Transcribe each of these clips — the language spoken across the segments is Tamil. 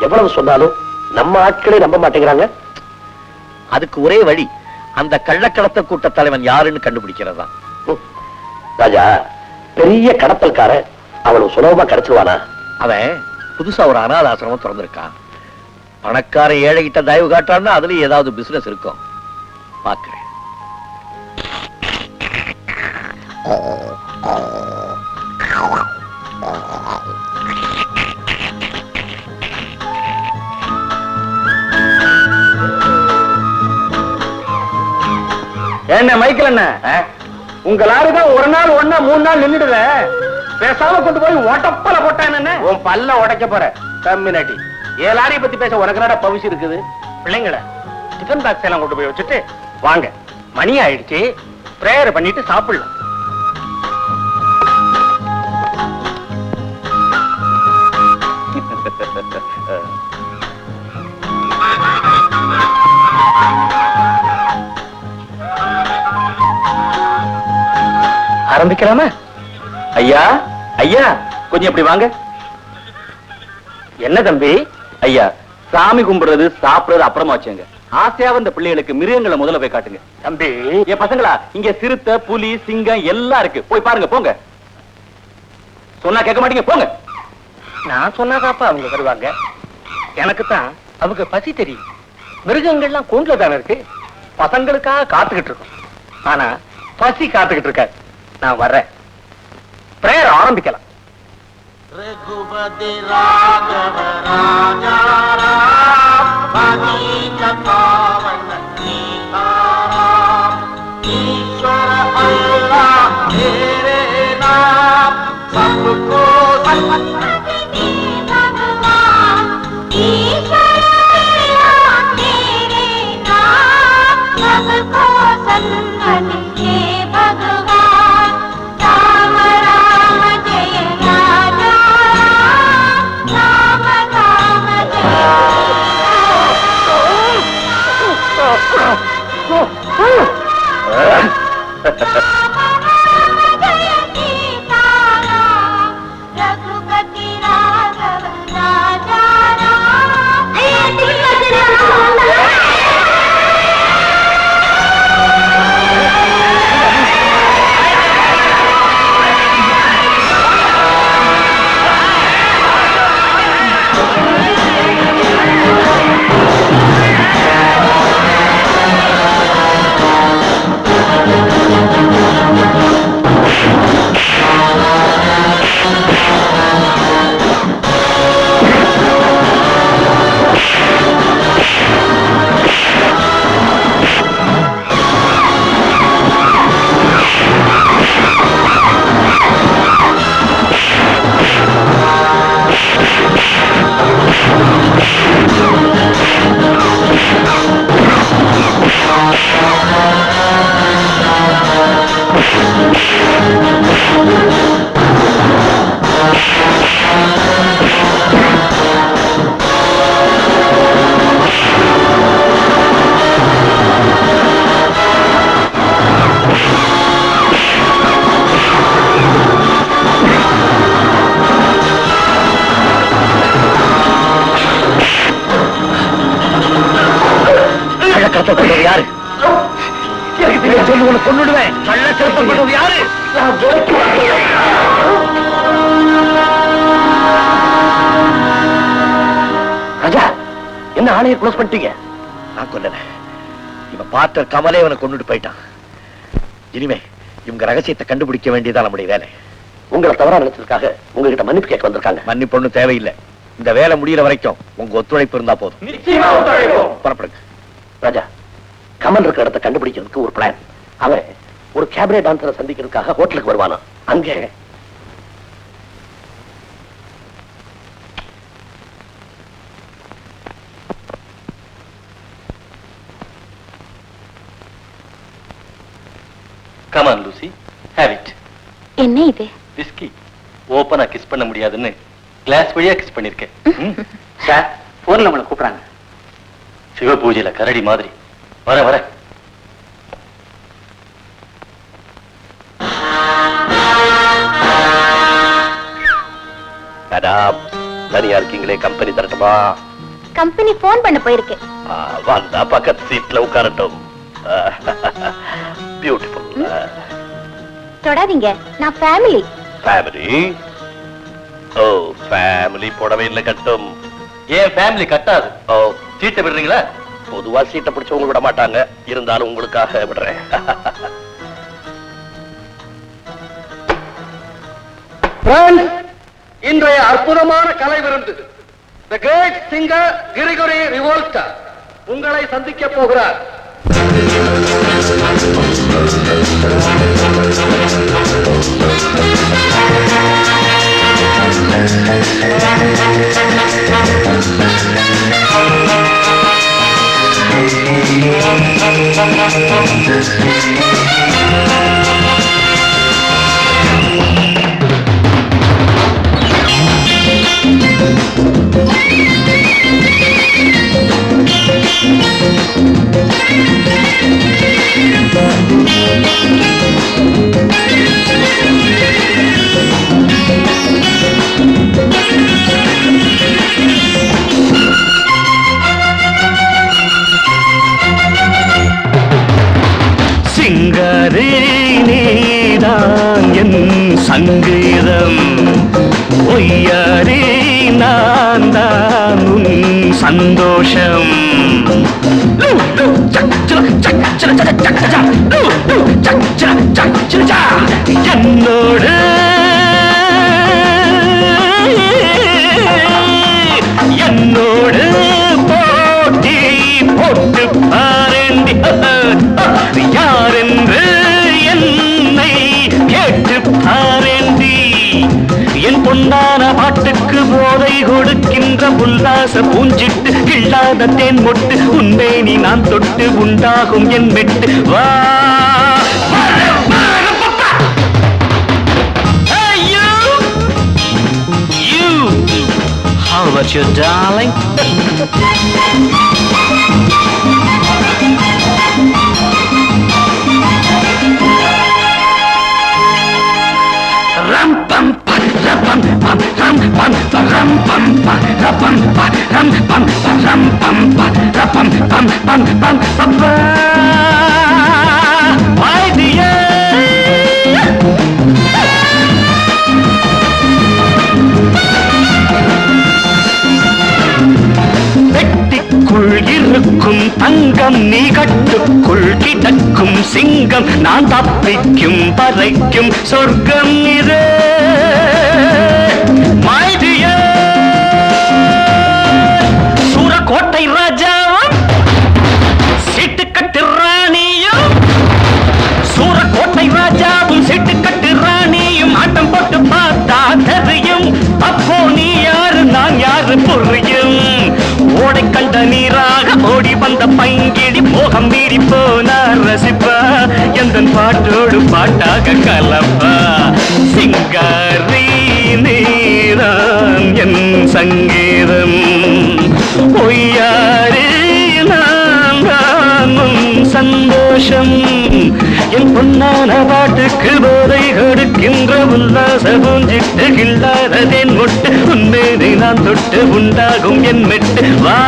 எவ்வளவு சொன்னாலும் நம்ம ஆட்களே நம்ப மாட்டேங்கிறாங்க. அதுக்கு ஒரே வழி அந்த கள்ளக்கடத்த கூட்ட தலைவன் யாருன்னு கண்டுபிடிக்கிறதா. ராஜா, பெரிய கடத்தல்கார அவ்வளவு சுலபமா கிடைச்சிருவானா? அவன் புதுசா ஒரு அனாத ஆசிரமம் திறந்திருக்கான். பணக்கார ஏழை கிட்ட தயவு காட்டான்னா அதுல ஏதாவது பிசினஸ் இருக்கும். பாக்குறேன். என்ன மைக்கேல் என்ன, உங்க லாரிதான் ஒரு நாள் ஒன்னா 3 நாள் நின்றுடுல, பேசாம கொண்டு போய் ஓட்டப்பல போட்டான். என்ன உன் பல்ல உடைக்க போற கம்மினாட்டி? ஏன் லாரியை பத்தி பேச உனக்கு என்னடா பவிஷ் இருக்குது? பிள்ளைங்கள டிஃபன் பாக்ஸ் எல்லாம் கொண்டு போய் வச்சுட்டு வாங்க, மணி ஆயிடுச்சு, பிரேயர் பண்ணிட்டு சாப்பிடலாம். ஆரம்பிக்கலாமா? ஐயா ஐயா, கொஞ்சம் இப்படி வாங்க. என்ன தம்பி? ஐயா, சாமி கும்பிடுறது சாப்பிடுறது அப்புறமா வச்சுங்க. ஆசையா வந்த பிள்ளைகளுக்கு மிருகங்களை முதல்ல போய் காட்டுங்க. தம்பி, என் பசங்களா, இங்க சிறுத்தை, புலி, சிங்கம் எல்லாம் இருக்கு, போய் பாருங்க. போங்க. சொன்னா கேட்க மாட்டீங்க, போங்க. நான் சொன்னாதாப்பா அவங்க வருவாங்க. எனக்கு தான் அவங்க பசி தெரியும். மிருகங்கள்லாம் கூண்டுல தானே இருக்கு, பசங்களுக்காக காத்துக்கிட்டு இருக்கும். ஆனா பசி காத்துக்கிட்டு இருக்காது. நான் வர்றேன், பிரேயர் ஆரம்பிக்கலாம். रघुपति राघव राजा राम पतित पावन सीताराम ईश्वर अल्लाह तेरे नाम सबको सन्मति भगवान ईश्वर अल्लाह तेरे नाम सबको सन्मति भगवान राम राम जय राजा राम राम जय रघुपति राघव राजा யாரு? சொல்லு, கொண்டுடுவேன். கள்ள சிறப்பம் பண்ணது யாரு? ராஜா, என்ன ஆணையை க்ளோஸ் பண்ணிட்டீங்க? நான் கொல்லல, இவன் பார்த்த கமலே இவனை கொண்டுட்டு போயிட்டான். இனிமே இவங்க ரகசியத்தை கண்டுபிடிக்க வேண்டியதான் நம்முடைய வேலை. உங்களை தவறா நினைச்சதுக்காக உங்ககிட்ட மன்னிப்பு கேட்க வந்திருக்காங்க. மன்னிப்பு ஒண்ணும் தேவையில்லை. இந்த வேலை முடிகிற வரைக்கும் உங்க ஒத்துழைப்பு இருந்தா போதும். நிச்சயமா ஒத்துழைப்போம். புறப்படுங்க. ராஜா, கமல் இருக்கிற இடத்தை கண்டுபிடிக்கிறதுக்கு ஒரு பிளான். அவன் ஒரு கேபரே டான்சரை சந்திக்கிறதுக்காக ஹோட்டலுக்கு வருவானா. அங்கே Come on, Lucy. Have it. என்ன இது? Whiskey. ஓப்பனா கிஸ் பண்ண முடியாதுன்னு கிளாஸ் வழியா கிஸ் பண்ணிருக்கேன். சார், போன்ல நம்மளை கூப்பிடுறாங்க. சிவ பூஜையில கரடி மாதிரி. வர வர. தனியா இருக்கீங்களே, கம்பெனி தரட்டுமா? கம்பெனி போன் பண்ண போயிருக்கு. வந்தா பக்கத்து சீட்ல உட்காரட்டும். பியூட்டிஃபுல். தொடாதீங்க, நான் ஃபேமிலி. ஃபேமிலி? ஓ, ஃபேமிலி புடவை இல்ல கட்டும். ஏன் ஃபேமிலி கட்டாது? ஓ, சீட்டை விடுறீங்களா? பொதுவா சீட்டை பிடிச்சவங்க விட மாட்டாங்க, இருந்தாலும் உங்களுக்காக விடுறேன். இன்றைய அற்புதமான கலை விருந்து The Great Singer கிரிகோரி ரிவோல்டா உங்களை சந்திக்க போகிறார். சிங்காரே நீதான் என் சங்கீதம், ஒய்யாரே நான் தான் உன் சந்தோஷம். என்னோடு என்னோடு போட்டி போட்டு பாரண்டி, யாரென்று என்னை கேட்டு பாரண்டி. என் பொன்னான பாட்டுக்கு போதை கொடுக்கின்ற உல்லாச பூஞ்சிட்டு, இல்லாத தேன் மொட்டு உன்னை நீ நான் தொட்டு உண்டாகும் என் மெட்டு. வா How about you, darling? Ram pam pa ram pam ram pam ram pam pa ram pam pa ram pam ram pam pa ram pam pam pam pam. My dear, வெட்டிக்குள் இருக்கும் தங்கம் நீ கட்டுக்குள் கிடக்கும் சிங்கம், நான் தப்பிக்கும் வரைக்கும் சொர்க்கம் இது. My dear, சூரக்கோட்டை ராஜாவும் சீட்டுக்கட்டு ராணியும், சூரக்கோட்டை ராஜாவும் சீட்டுக்கட்டு ராணியும் ஆட்டம் போட்டு பார்த்தா தெரியும். அப்போ நீ யாரு நான் யாரு புரியும். ஓடை கண்ட நீராக ஓடி வந்த பைங்கிடி மோகம் மீறி போனா ரசிப்பா, எந்த பாட்டோடு பாட்டாக கலப்பா. சிங்காரி நீதான் என் சங்கீதம், பொய்யாரே நான் தான் உன் சந்தோஷம். என் பொன்னான பாட்டுக்கு போதை கொடுக்கின்ற உல்லாச பூஞ்சிட்டு, கில்லாததேன் மொட்டு உன்மேதை நான் தொட்டு உண்டாகும் என் மெட்டு. வா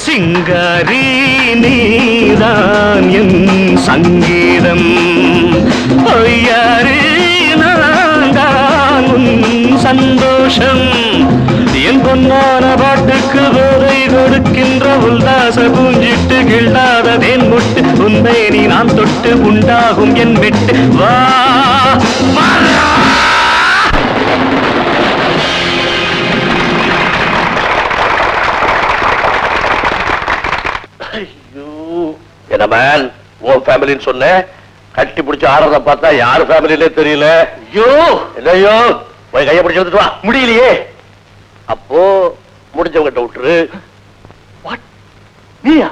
சிங்காரி நீதான் என் சங்கீதம், பொய்யாரே நான் தான் உன் சந்தோஷம். என் பொன்னான பாட்டுக்கு போதை கொடுக்கின்ற உல்லாச பூஞ்சிட்டு, கில்லாததேன் முட்டு உன்னை நீ நான் தொட்டு உண்டாகும் என் மெட்டு. வா என்ன மேன், உன் ஃபேமிலின்னு சொன்ன, கட்டி பிடிச்சு ஆடுறத பார்த்தா யாரு ஃபேமிலிலே தெரியல. ஐயோ இல்லையோ, போய் கையை பிடிச்சு வந்துட்டு வா. முடியலையே. அப்போ முடிஞ்சவங்கிட்ட விட்டுரு. நீயா?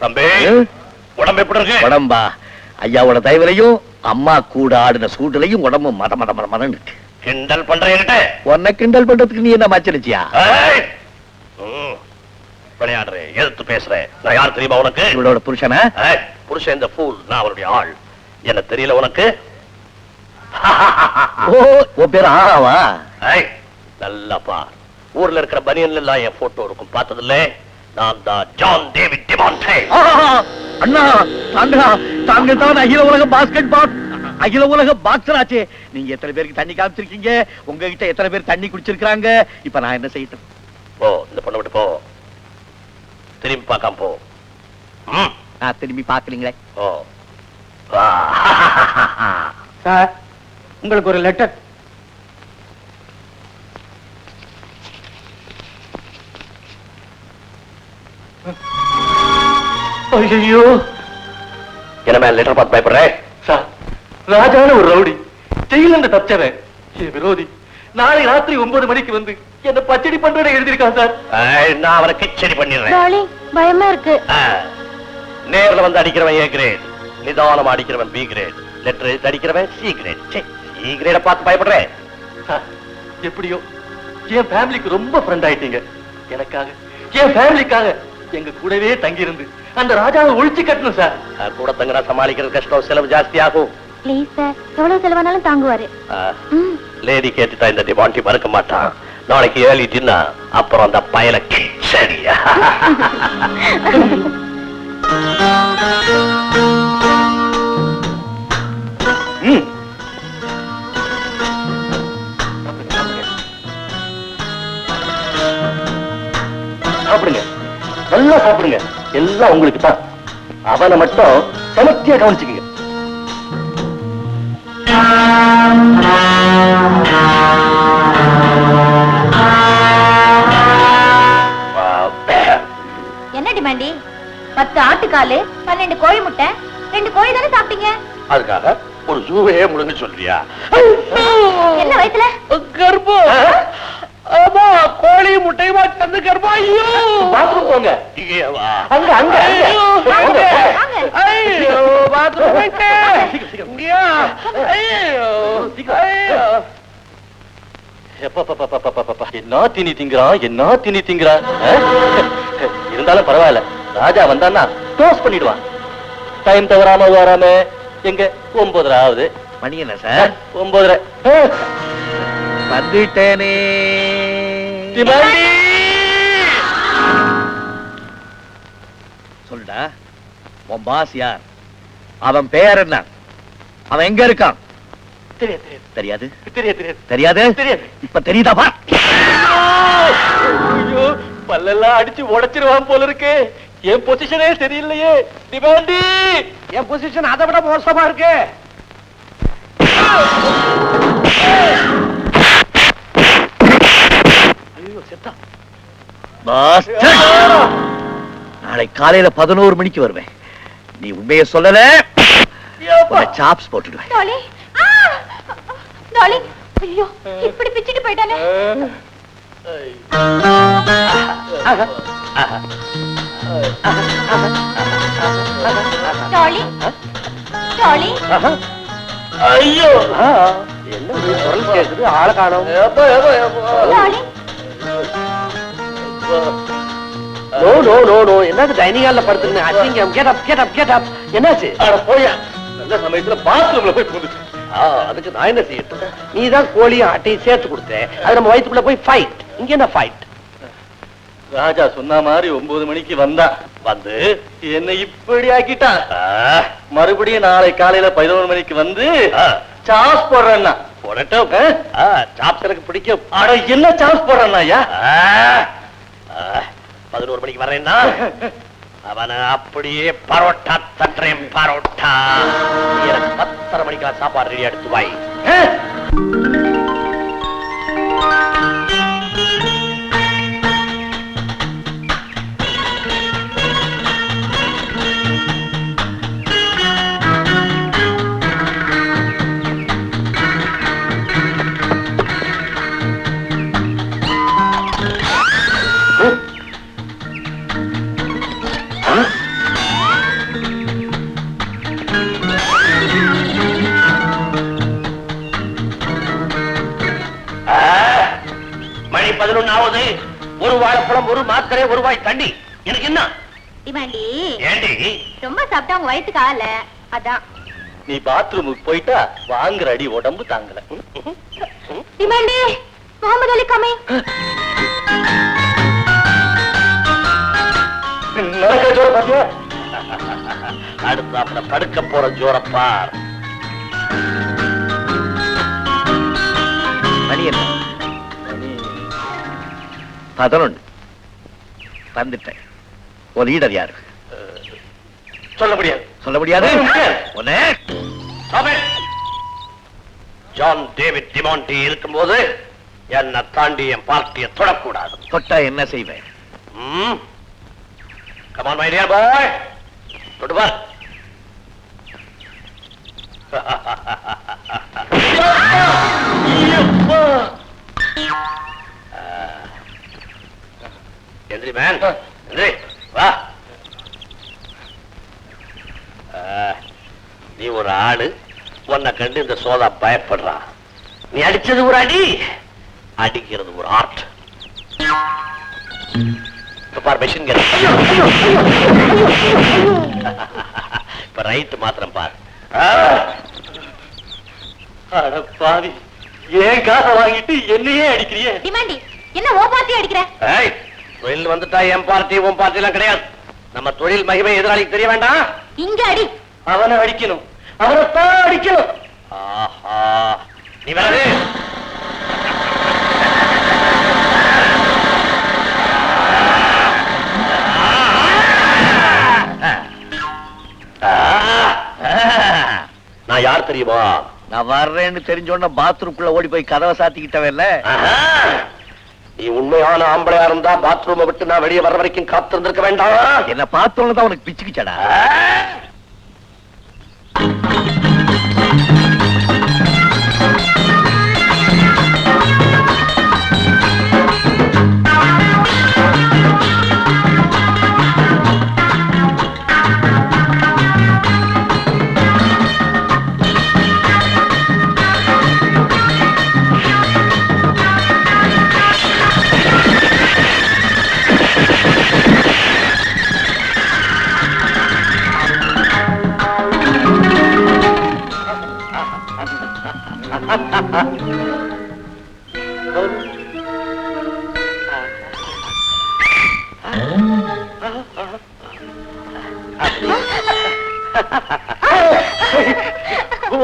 தம்பி, உடம்பு எப்படி இருக்கு? உடம்பா ஐயாவோட தயவுலையும் அம்மா கூட ஆடின சூட்டுலையும் உடம்பு மத மத மத மதம் இருக்கு. கிண்டல் பண்ற என்கிட்ட? உன்னை கிண்டல் பண்றதுக்கு நீ என்ன மச்சரிச்சியா? விளையாடுறேன், எதிர்த்து பேசுறேன். நான் யார் தெரியுமா உனக்கு? இவளோட புருஷனா? புருஷன் இந்த ஃபூல், நான் அவருடைய ஆள். என்ன தெரியல உனக்கு? ஓ, உன் பேர் ஆவா? நல்லா பார், ஊர்ல இருக்கிற பனியன்ல எல்லாம் என் போட்டோ இருக்கும், பார்த்ததில்ல? நான் தான் ஜான் டேவிட் டிமாண்டே. அண்ணா, தாங்க தான் அகில உலக பாஸ்கெட் பால் அகில உலக பாக்ஸர் ஆச்சே. நீங்க எத்தனை பேருக்கு தண்ணி காமிச்சிருக்கீங்க? உங்ககிட்ட எத்தனை பேர் தண்ணி குடிச்சிருக்காங்க? இப்ப நான் என்ன செய்யட்டும்? போ, இந்த பொண்ணை விட்டு போ. திரும்பி பார்க்காம போ. நான் திரும்பி பாக்கலீங்களே. ஓ, சார், உங்களுக்கு ஒரு லெட்டர். ஐயோ, என்ன மேல லெட்டர் பார்த்து பயப்படுறேன்? சார், ராஜான ஒரு ரவுடி ஜெயில இருந்து தப்பிச்சவன் என் விரோதி நாளை ராத்திரி 9 மணிக்கு வந்து என்ன பச்சடி பண்றேன்னு எழுதியிருக்கான் சார். நான் அவரை கிச்சடி பண்ணிடுறேன். டார்லிங், பயமா இருக்கு. நேர்ல வந்து அடிக்கிறவன் ஏ கிரேட், நிதானமா அடிக்கிறவன் பி கிரேட், லெட்டர் எழுதி அடிக்கிறவன் சி கிரேட். சி கிரேட பார்த்து பயப்படுறேன்? சார், எப்படியோ என் ஃபேமிலிக்கு ரொம்ப ஃப்ரெண்ட் ஆயிட்டீங்க. எனக்காக, என் ஃபேமிலிக்காக எங்க கூடவே தங்கி இருந்து அந்த ராஜாவை ஒழிச்சு கட்டணும் சார். கூட தங்கினா சமாளிக்கிறது கஷ்டம், செலவு ஜாஸ்தி ஆகும். ப்ளீஸ் சார், எவ்வளவு செலவானாலும் தாங்குவாரு. லேடி கேட்டுட்டா இந்த டிமாண்டி மறுக்க மாட்டான். நாளைக்கு ஏழிட்டுன்னா அப்புறம் அந்த பயல சரியா? சாப்பிடுங்க, நல்லா சாப்பிடுங்க, எல்லாம் உங்களுக்கு தான். அவனை மட்டும் சமத்தியா கவனிச்சுக்கீங்க. என்ன டிமாண்டி? 10 ஆட்டுக்காலு, 12 கோழி முட்டை, 2 கோழி தானே சாப்பிட்டீங்க? அதுக்காக ஒரு ஜூவையே முழுங்க சொல்றியா? என்ன வயித்துல? கர்ப்பம். ஆமா, கோழி முட்டையுமா தந்து கர்ப்பம். ஐயோ, பாத்ரூம் போங்க. இங்கே வா. அங்க அங்க வாங்க. ஐயோ, பாத்ரூம் போயிட்டு. இங்கயா? ஐயோ, ஐயோ. என்ன திணி திங்கிறான், என்ன திணி திங்கிறான். இருந்தாலும் பரவாயில்ல, ராஜா வந்தான்னா க்ளோஸ் பண்ணிடுவான். டைம் தவறாம வராம எங்க 9:30 ஆகுது. மணி என்ன சார்? 9:30. வந்துட்டேனே. சொல்லுடா, உன் பாஸ் யார்? அவன் பெயர் என்ன? அவன் எங்க இருக்கான்? தெரியாது. தெரியாது. இப்ப தெரியுதா? பா, ஐயோ, பல்லெல்லாம் அடிச்சு உடைச்சிருவான் போல இருக்கு. என் பொசிஷனே தெரியலையே. டிமாண்டி, என் பொசிஷன் அதை விட மோசமா இருக்கு. பாஸ், நாளை காலையில 11 மணிக்கு வருவேன். நீ உண்மையை சொல்லல, சாப்ஸ் போட்டுடுவேன். டார்லிங், டார்லிங், ஐயோ, இப்படி பிச்சிட்டு போயிட்டானே. டார்லிங், டார்லிங், ஐயோ, என்ன ஒரு குரல் கேக்குது, ஆளை காணோம். Darling. No no no no, என்னது டைனிங் ஹால்ல படுத்துருங்க? அசிங்கம். Get up, get up, get up. என்னாச்சு? அட போயா, நல்ல சமயத்துல பாத்ரூம்ல போய் புகுந்துட்டேன். அதுக்கு நான் என்ன செய்யட்டும்? நீ தான் கோழியும் ஆட்டையும் சேர்த்து கொடுத்த, அது நம்ம வயிற்றுக்குள்ள போய் ஃபைட். இங்க என்ன ஃபைட்? ராஜா சொன்ன மாதிரி 9 மணிக்கு வந்தான். வந்து என்னை இப்படி ஆக்கிட்டான். மறுபடியும் நாளை காலையில 11 மணிக்கு வந்து சாஸ் போடுறேன்னா போடட்டும். சாப்ஸ் எனக்கு பிடிக்கும். அட, என்ன சாஸ் போடுறேன்னா ஐயா? 11 மணிக்கு வரேன்னா அவனை அப்படியே பரோட்டா தட்டுறேன் பரோட்டா. எனக்கு 10:30 மணிக்கெல்லாம் சாப்பாடு ரெடி எடுத்து வாய். மணி 11 ஒரு வாழைப்பழம், ஒரு மாத்திரை, ஒரு வாய் தண்ணி. எனக்கு என்ன டிமாண்டி? ஏண்டி ரொம்ப சாப்பிட்டா உங்க வயிற்றுக்கு ஆல, அதான். நீ பாத்ரூமுக்கு போயிட்டா வாங்குற அடி உடம்பு தாங்கல. டிமாண்டி, முகமது அலி கமிங். ஜோர பாத்தியா? அடுத்து அப்புறம் படுக்க போற ஜோரப்பார். மணி என்ன? 11. வந்துட்டேன். ஒரு லீடர் யாரு? சொல்ல முடியாது. சொல்ல முடியாது. ஒண்ணே ஜான் டேவிட் டிமாண்டி இருக்கும்போது என்ன தாண்டி என் பார்ட்டியை தொடக்கூடாது. தொட்டா என்ன செய்வேன்? Come on, my dear boy. தொட்டு பார். எந்திரி மேன், எந்திரி வா. நீ ஒரு ஆளு, உன்னை கண்டு இந்த சோதா பயப்படுறான். நீ அடிச்சது ஒரு அடி, அடிக்கிறது ஒரு ஆர்ட். பார் மெஷின் கன். இப்ப ரைட் மாத்திரம் பார். அட பாவி, ஏன் காசை வாங்கிட்டு என்னையே அடிக்கிறியே? டிமாண்டி, என்ன ஓ பார்ட்டி அடிக்கிற? தொழில் வந்துட்டா என் பார்ட்டி உன் பார்ட்டி எல்லாம் கிடையாது. நம்ம தொழில் மகிமை எதிராளிக்கு தெரிய வேண்டாம். இங்க அடி. அவனை அடிக்கணும், அவனைத்தான் அடிக்கணும். ஆஹா, நீ வேறு நான் யார் தெரியுமா? நான் வர்றேன்னு தெரிஞ்சோன்னா பாத்ரூம்குள்ள ஓடி போய் கதவை சாத்திக்கிட்டவல்ல. நீ உண்மையான ஆம்பளையா இருந்தா பாத்ரூமை விட்டு நான் வெளியே வர்ற வரைக்கும் காத்திருந்திருக்க வேண்டாம். என்ன பார்த்தோன்னு தான் உனக்கு பிச்சுக்குச்சடா.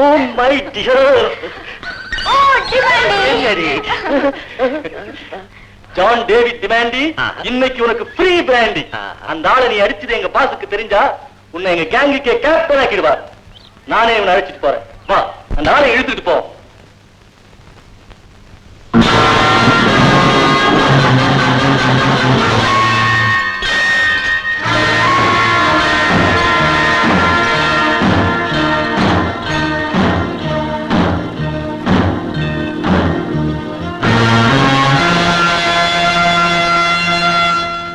Oh my dear. Oh, Demonte. John David Demonte, இன்னைக்கு உனக்கு ஃப்ரீ பிராண்டி. அந்த ஆளை நீ அடிச்சது எங்க பாஸுக்கு தெரிஞ்சா உன்னை எங்க கேங்குக்கே கேப்டன் ஆக்கிடுவார். நானே இவனை அழைச்சிட்டு போறேன். வா, அந்த ஆளை இழுத்துட்டு போ.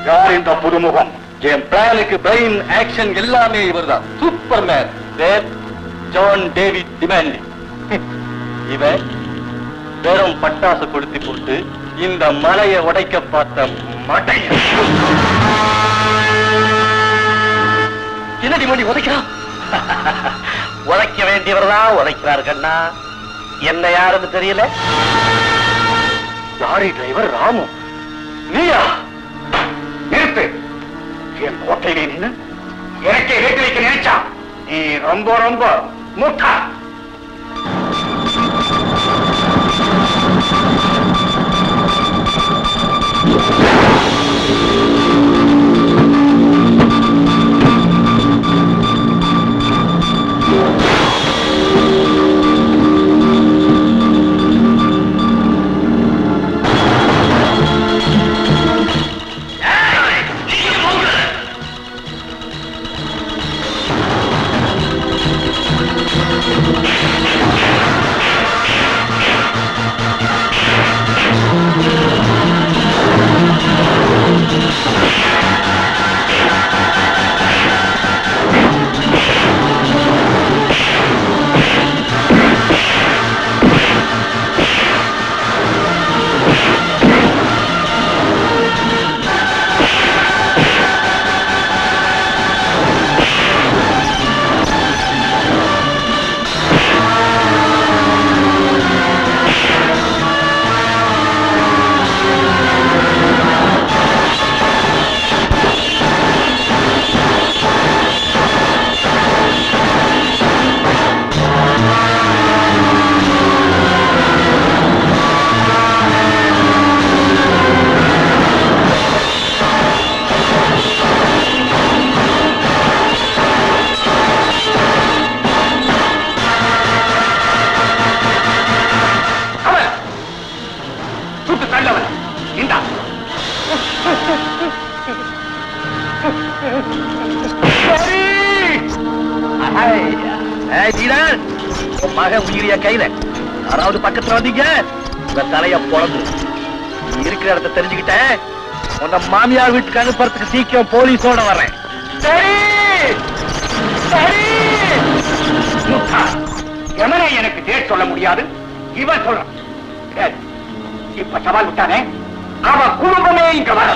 யார் இந்த புதுமுகம்? என் பிளானுக்கு பிரெயின் ஆக்ஷன் எல்லாமே இவர்தான். Super man. பேர் ஜான் டேவிட் டிமாண்டி. இவன் வெறும் பட்டாசு கொளுத்தி போட்டு இந்த மலையை உடைக்க பார்த்த மடை. என்ன டிமாண்டி உதைக்கிறான்? உதைக்க வேண்டியவர்தான் உதைக்கிறார் கண்ணா. என்ன யாருன்னு தெரியல. லாரி டிரைவர் ராமு, நீயா? நிறுத்து. என் கோட்டையிலே நின்று எனக்கே வேட்டு வைக்க நினைச்சா நீ ரொம்ப ரொம்ப முட்டா. சீடர், உன் மகன் உயிரிய கையில யாராவது பக்கத்துல வந்தீங்க உங்க தலைய பொழந்து நீ இருக்கிற இடத்த தெரிஞ்சுக்கிட்டேன். உன்னை மாமியார் வீட்டுக்கு அனுப்புறதுக்கு சீக்கிரம் போலீஸோட வர்றேன். சரி சரி எமனை எனக்கு டேட் சொல்ல முடியாது, இவன் சொல்றான். சரி, இப்ப சவால் விட்டானே, அவன் குடும்பமே இங்க வர.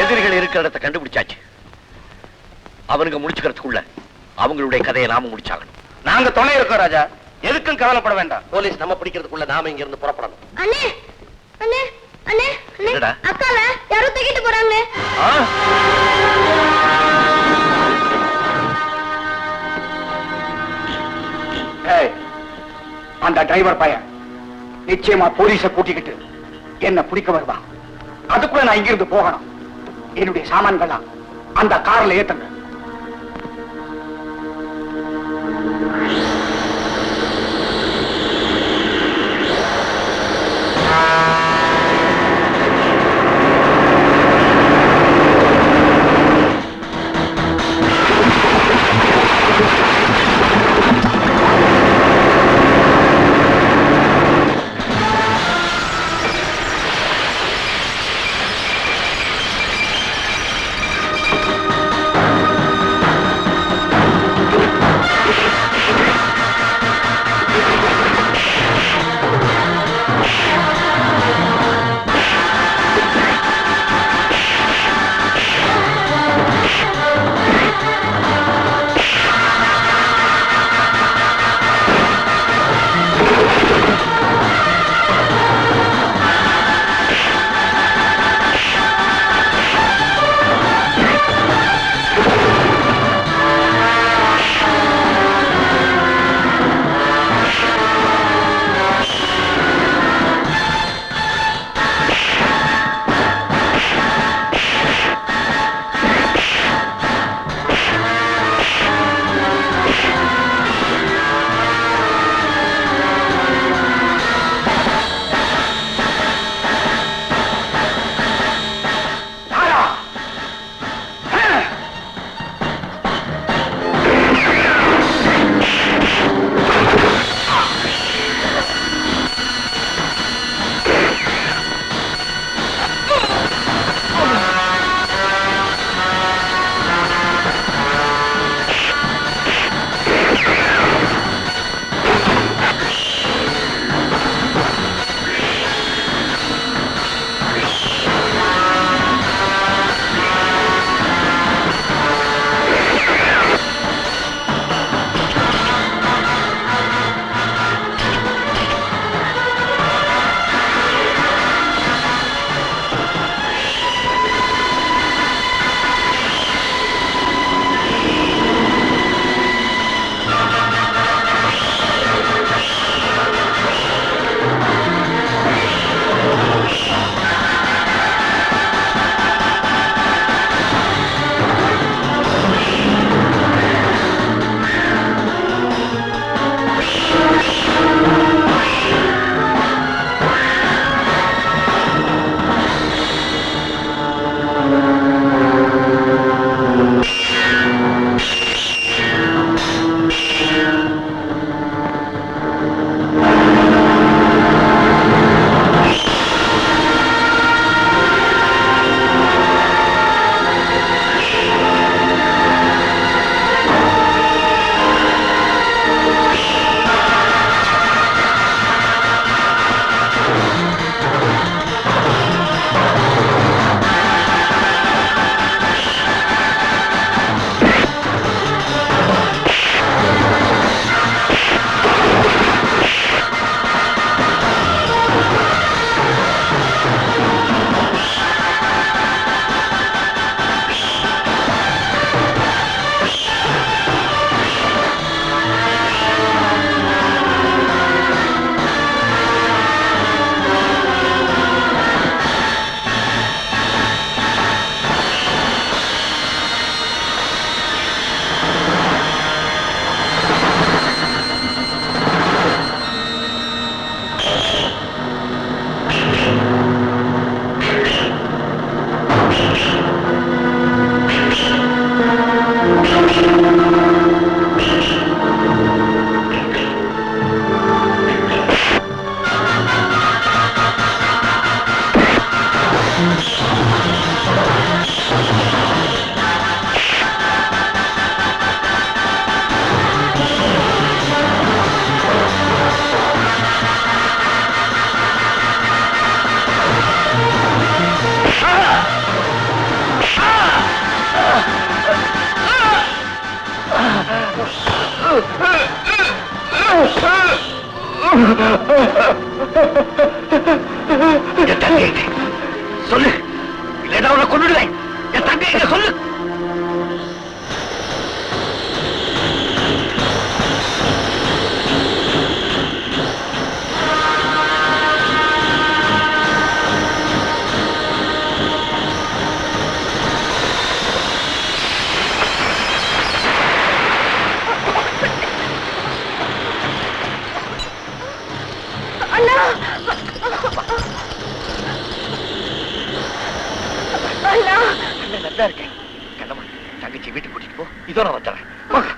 எதிரிகள் இருக்கிற இடத்தை கண்டுபிடிச்சாச்சு. அவனுங்க முடிச்சுக்கிறதுக்குள்ள அவங்களுடைய கதையை நாம முடிச்சாகணும். நாங்க துணை இருக்கோம் ராஜா, எதுக்கும் கவலைப்பட வேண்டாம். போலீஸ் நம்ம பிடிக்கிறதுக்குள்ள நாம இங்க இருந்து புறப்படணும். அண்ணே அண்ணே அண்ணே அண்ணே என்னடா? அக்கால யாரோ தூக்கிட்டு போறாங்க. ஆ? ஏய், அந்த டிரைவர் பையன் நிச்சயமா போலீஸ கூட்டிக்கிட்டு என்ன பிடிக்க வருவான். அதுக்குள்ள நான் இங்கிருந்து போகணும். என்னுடைய சாமான்கள்லாம் அந்த கார்ல ஏத்துங்க. என் தங்கை எங்க? சொல்லு, இல்லைன்னா அவனை கொன்னுடுவேன். என் தங்கை எங்க? சொல்லு. அண்ணா அண்ணா அண்ணன் நல்லா இருக்கேன். கண்ணம்மா, தங்கச்சி வீட்டுக்கு கூட்டிட்டு போ. இதோ நான் வந்துடுறேன். வாங்க.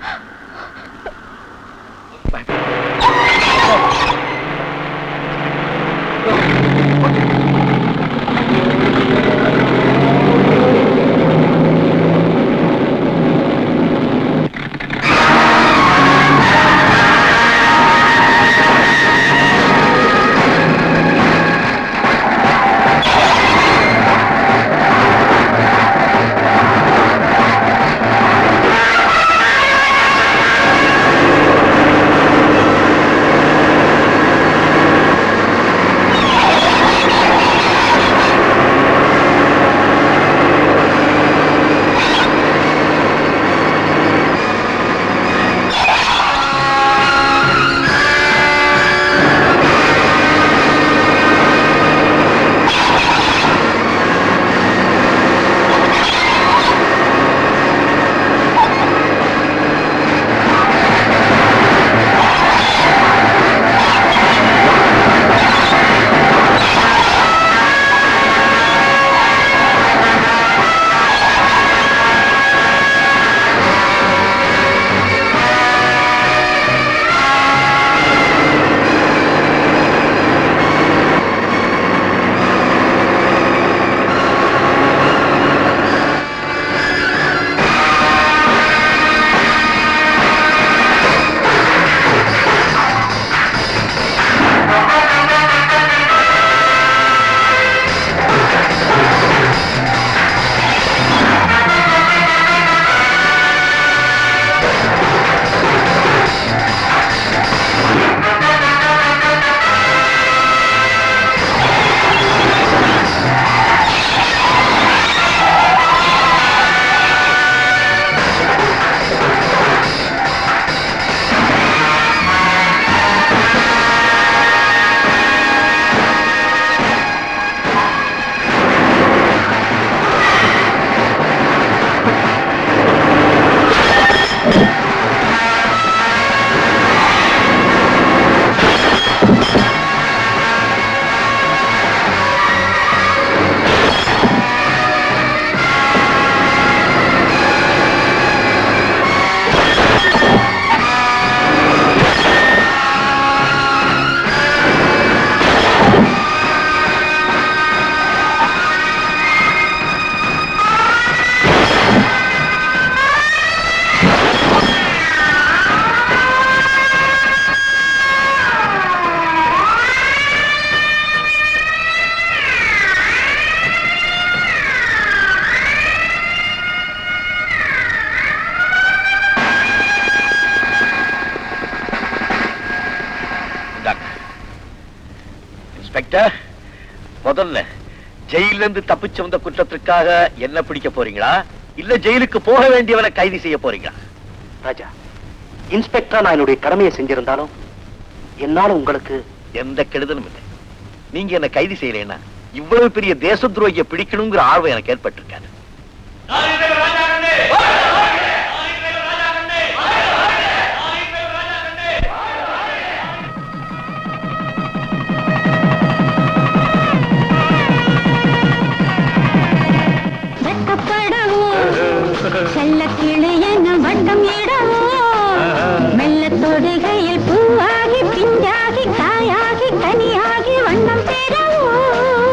இன்ஸ்பெக்டர், முதல்ல ஜெயில இருந்து தப்பிச்சு வந்த குற்றத்திற்காக என்ன பிடிக்க போறீங்களா, இல்ல ஜெயிலுக்கு போக வேண்டியவனை கைது செய்ய போறீங்களா? ராஜா, இன்ஸ்பெக்டரா நான் என்னுடைய கடமையை செஞ்சிருந்தாலும் என்னால உங்களுக்கு எந்த கெடுதலும் இல்லை. நீங்க என்ன கைது செய்யலைன்னா இவ்வளவு பெரிய தேச துரோகியை பிடிக்கணுங்கிற ஆர்வம் எனக்கு ஏற்பட்டிருக்காது.